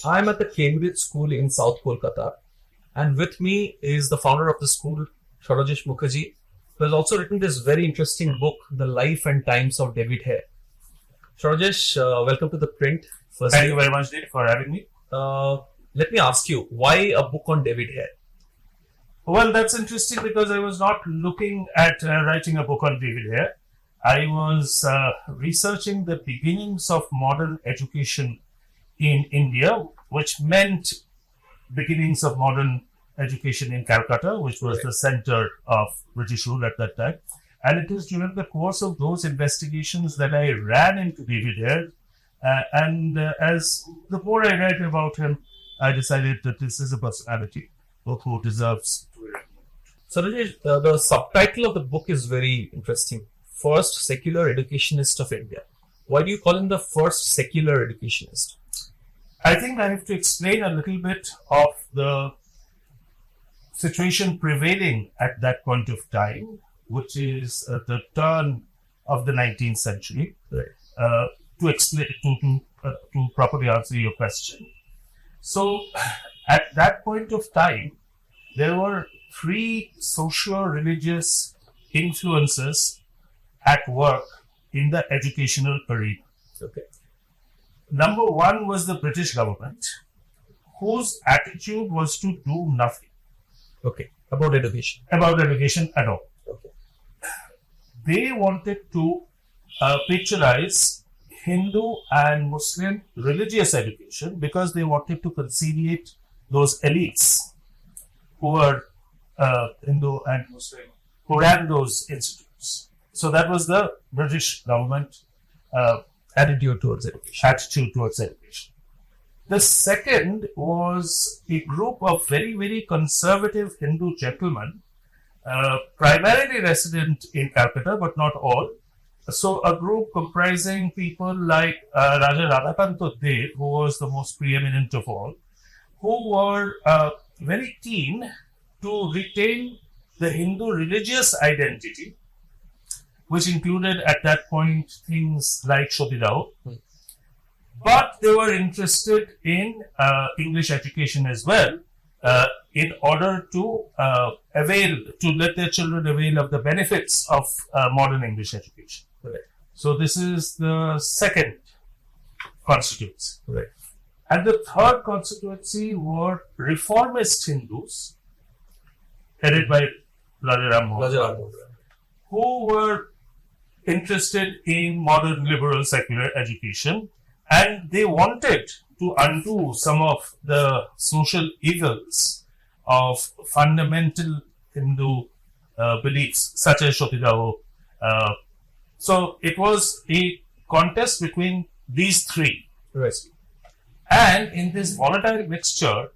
I'm at the Cambridge School in South Kolkata, and with me is the founder of the school, Sarojesh Mukherjee, who has also written this very interesting book, The Life and Times of David Hare. Sarojesh, welcome to ThePrint. Thank you very much, Deep, for having me. Let me ask you, why a book on David Hare? Well, that's interesting because I was not looking at writing a book on David Hare. I was researching the beginnings of modern education in India, which meant beginnings of modern education in Calcutta, which was the center of British rule at that time. And it is during the course of those investigations that I ran into David Hare. As the more I read about him, I decided that this is a personality who deserves to be written. So, Rajesh, the subtitle of the book is very interesting. First Secular Educationist of India. Why do you call him the first secular educationist? I think I have to explain a little bit of the situation prevailing at that point of time, which is at the turn of the 19th century, to explain to properly answer your question. So, at that point of time, there were three socio-religious influences at work in the educational arena. Okay. Number one was the British government, whose attitude was to do nothing. Okay. About education at all. Okay. They wanted to patronize Hindu and Muslim religious education because they wanted to conciliate those elites who were Hindu and Muslim, who ran those institutes. So that was the British government attitude towards education. The second was a group of very, very conservative Hindu gentlemen, primarily resident in Calcutta, but not all. So a group comprising people like Raja Radhakanta Dev, who was the most preeminent of all, who were very keen to retain the Hindu religious identity, which included at that point things like Shotirao. But they were interested in English education as well, in order to let their children avail of the benefits of modern English education. Right. So this is the second constituency. Right. And the third constituency were reformist Hindus, headed by Raja Ram Mohan Rao, who were interested in modern liberal secular education, and they wanted to undo some of the social evils of fundamental Hindu beliefs, such as Shotirao. So it was a contest between these three. Right. And in this volatile mixture,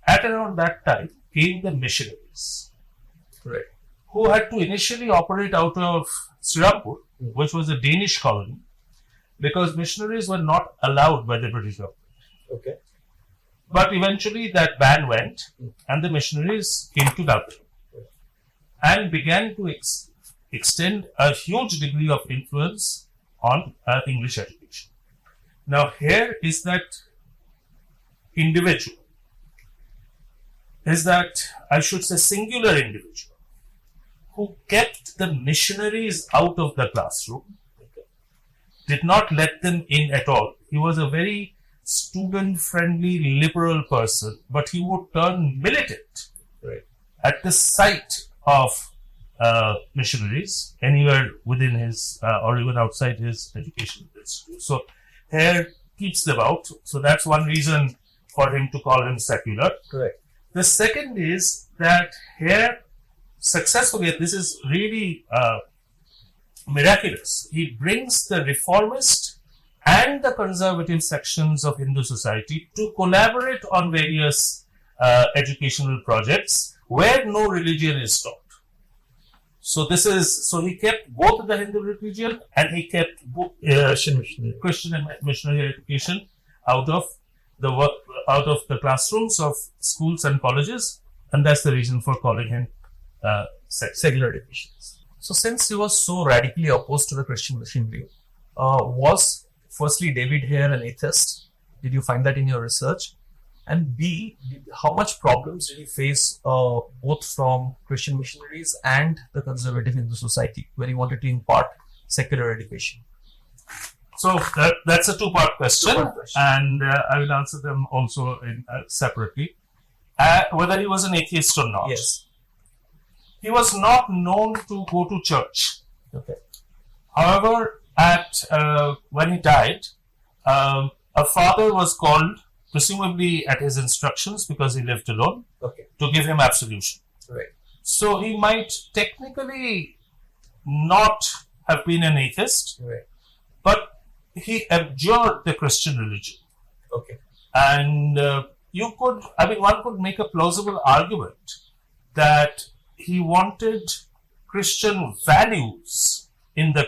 at around that time, came the missionaries. Right. Who had to initially operate out of Srirampur, which was a Danish colony, because missionaries were not allowed by the British government. Okay. But eventually that ban went, and the missionaries came to Calcutta and began to extend a huge degree of influence on English education. Now, here is that individual, singular individual, who kept the missionaries out of the classroom, did not let them in at all. He was a very student-friendly, liberal person, but he would turn militant at the sight of missionaries anywhere within his or even outside his education institute. So Hare keeps them out. So that's one reason for him to call him secular. Correct. The second is that Hare successfully, and this is really miraculous, he brings the reformist and the conservative sections of Hindu society to collaborate on various educational projects where no religion is taught. So he kept both the Hindu religion and he kept Christian and missionary education out of the classrooms of schools and colleges, and that's the reason for calling him secular educationist. So since he was so radically opposed to the Christian missionary, was firstly David Hare an atheist? Did you find that in your research? And B, how much problems did he face both from Christian missionaries and the conservative Hindu society when he wanted to impart secular education? So that's a two-part question, and I will answer them also separately. Whether he was an atheist or not. Yes. He was not known to go to church. Okay. However, when he died, a father was called, presumably at his instructions because he lived alone, to give him absolution. Right. So he might technically not have been an atheist, Right. but he abjured the Christian religion. Okay. And one could make a plausible argument that he wanted Christian values in the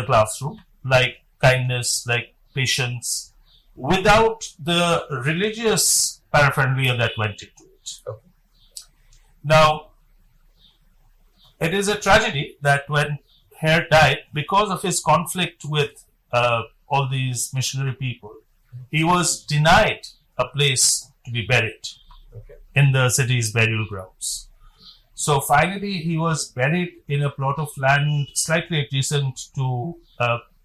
classroom, like kindness, like patience, without the religious paraphernalia that went into it. Okay. Now, it is a tragedy that when Hare died, because of his conflict with all these missionary people, he was denied a place to be buried in the city's burial grounds. So finally, he was buried in a plot of land slightly adjacent to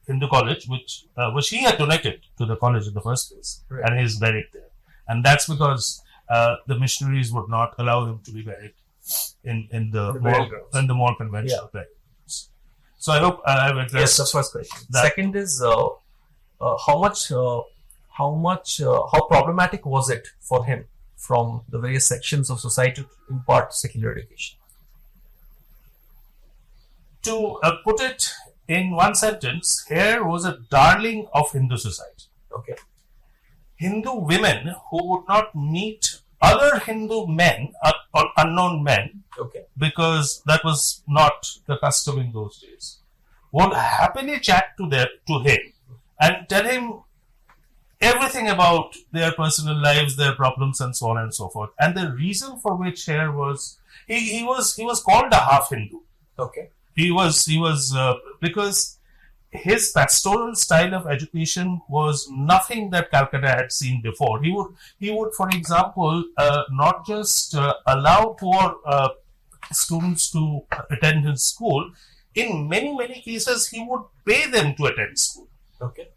Hindu College, which he had donated to the college in the first place, and he's buried there. And that's because the missionaries would not allow him to be buried in the more conventional burials. So I hope I've addressed the first question. Second is how problematic was it for him from the various sections of society to impart secular education? To put it in one sentence, Hare was a darling of Hindu society. Okay. Hindu women who would not meet other Hindu men or unknown men, because that was not the custom in those days, would happily chat to him and tell him everything about their personal lives, their problems, and so on and so forth. And the reason for which Hare was he was called a half Hindu. Okay. He was because his pastoral style of education was nothing that Calcutta had seen before. He would, for example, not just allow poor students to attend his school. In many cases, he would pay them to attend school. Okay.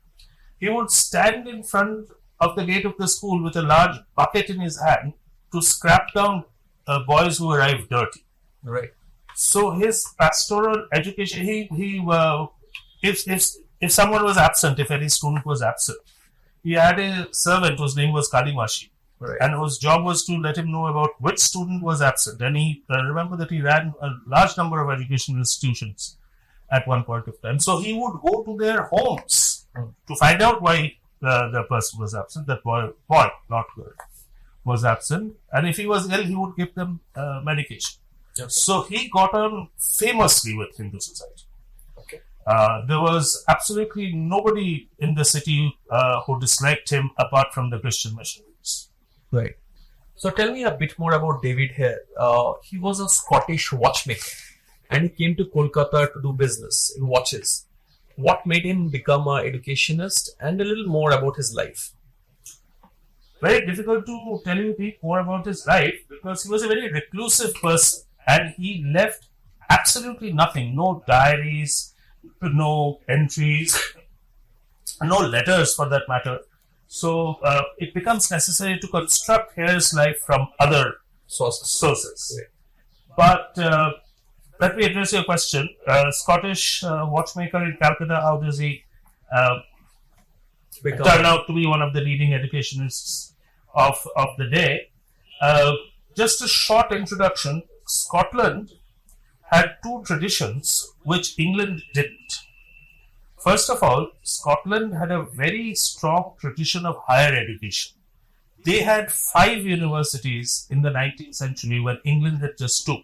He would stand in front of the gate of the school with a large bucket in his hand to scrap down boys who arrived dirty. Right. So his pastoral education, if someone was absent, if any student was absent, he had a servant whose name was Kalimashi, and whose job was to let him know about which student was absent. And he remember that he ran a large number of educational institutions at one point of time. So he would go to their homes to find out why the person was absent. That boy, not girl, was absent. And if he was ill, he would give them medication. So he got on famously with Hindu society. Okay. There was absolutely nobody in the city who disliked him apart from the Christian missionaries. Right. So tell me a bit more about David Hare. He was a Scottish watchmaker and he came to Kolkata to do business in watches. What made him become an educationist, and a little more about his life? Very difficult to tell you more about his life because he was a very reclusive person. And he left absolutely nothing, no diaries, no entries, no letters for that matter. So it becomes necessary to construct Hare's life from other sources. But let me address your question. Scottish watchmaker in Calcutta, how does he turn out to be one of the leading educationists of the day? Just a short introduction. Scotland had two traditions which England didn't. First of all, Scotland had a very strong tradition of higher education. They had 5 universities in the 19th century when England had just 2.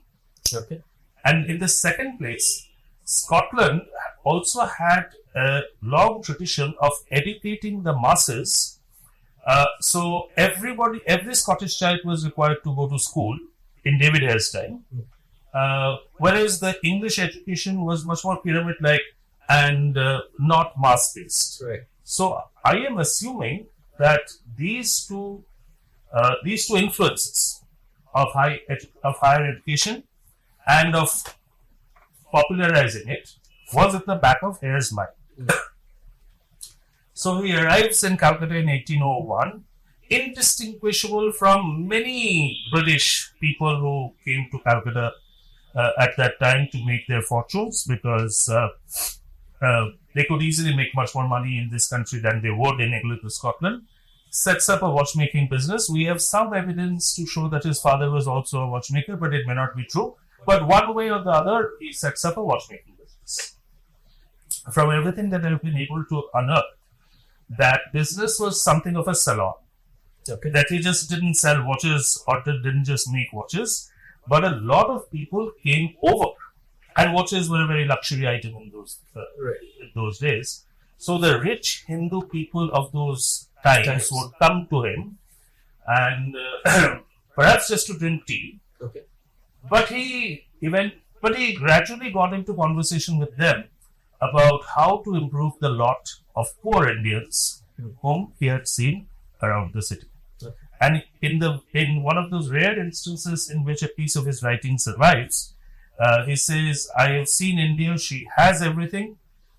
Okay. And in the second place, Scotland also had a long tradition of educating the masses. So every Scottish child was required to go to school in David Hare's time, whereas the English education was much more pyramid-like and not mass-based. Right. So I am assuming that these two these two influences of higher education and of popularizing it was at the back of Hare's mind. So he arrives in Calcutta in 1801, indistinguishable from many British people who came to Calcutta at that time to make their fortunes, because they could easily make much more money in this country than they would in England or Scotland. Sets up a watchmaking business. We have some evidence to show that his father was also a watchmaker, but it may not be true. But one way or the other, he sets up a watchmaking business. From everything that I've been able to unearth, that business was something of a salon. Okay. That he just didn't sell watches or didn't just make watches, but a lot of people came over. And watches were a very luxury item in those days. So the rich Hindu people of those times would come to him and perhaps just to drink tea. Okay. But he gradually got into conversation with them about how to improve the lot of poor Indians whom he had seen around the city. Okay. And in one of those rare instances in which a piece of his writing survives, he says, I have seen India, she has everything,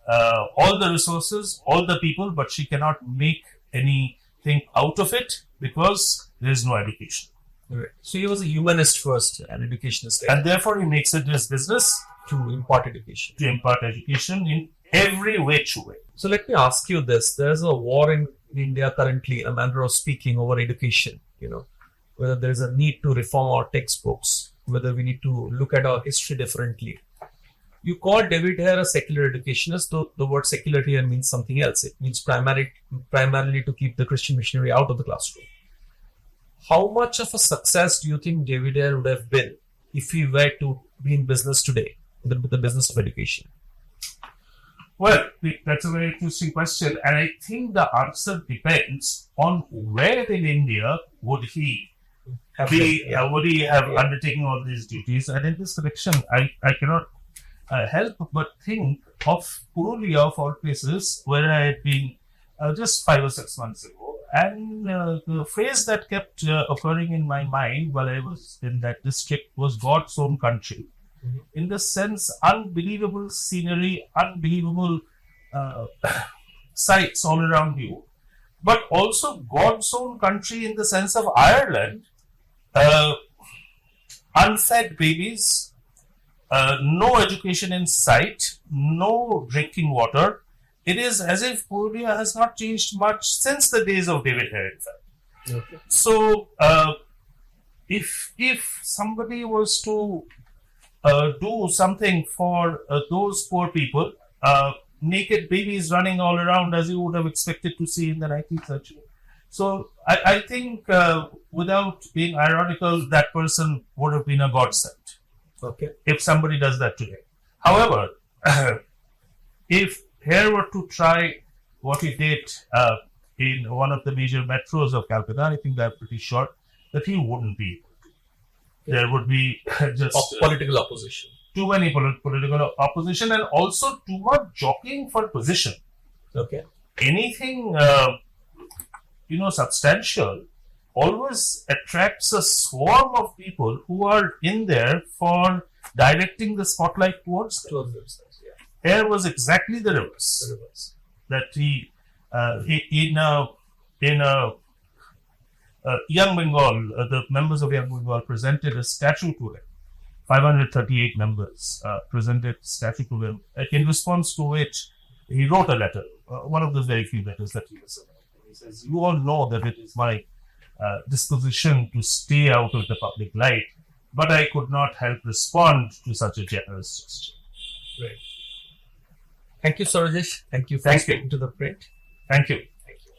all the resources, all the people, but she cannot make anything out of it because there is no education. Right. So he was a humanist first, an educationist. And therefore he makes it his business to impart education. To impart education in every which way. So let me ask you this. There's a war in India currently, a manner of speaking, over education, whether there is a need to reform our textbooks, whether we need to look at our history differently. You call David Hare a secular educationist, though the word secular here means something else. It means primarily to keep the Christian missionary out of the classroom. How much of a success do you think David Hare would have been if he were to be in business today, with the business of education? Well, that's a very interesting question. And I think the answer depends on where in India would he have undertaken all these duties. And in this connection, I cannot help but think of Purulia, of all places, where I had been just 5 or 6 months ago. And the phrase that kept occurring in my mind while I was in that district was God's own country. Mm-hmm. In the sense, unbelievable scenery, unbelievable sights all around you, but also God's own country in the sense of Ireland, unfed babies, no education in sight, no drinking water. It is as if Purulia has not changed much since the days of David Hare, in fact. Okay. So, if somebody was to do something for those poor people, naked babies running all around as you would have expected to see in the 19th century. So, I think, without being ironical, that person would have been a godsend. Okay. If somebody does that today. However, if Hare were to try what he did in one of the major metros of Calcutta, I think they're pretty sure that he wouldn't be able to. There would be just political opposition. Too many political opposition, and also too much jockeying for position. Okay. Anything substantial always attracts a swarm of people who are in there for directing the spotlight towards them. Hare was exactly the reverse. That he, in Young Bengal, the members of Young Bengal presented a statue to him. 538 members presented a statue to him. In response to which, he wrote a letter, one of those very few letters that he was writing. He says, "You all know that it is my disposition to stay out of the public light, but I could not help respond to such a generous gesture." Right. Thank you, Sarojesh. Thank you for speaking to The Print. Thank you. Thank you.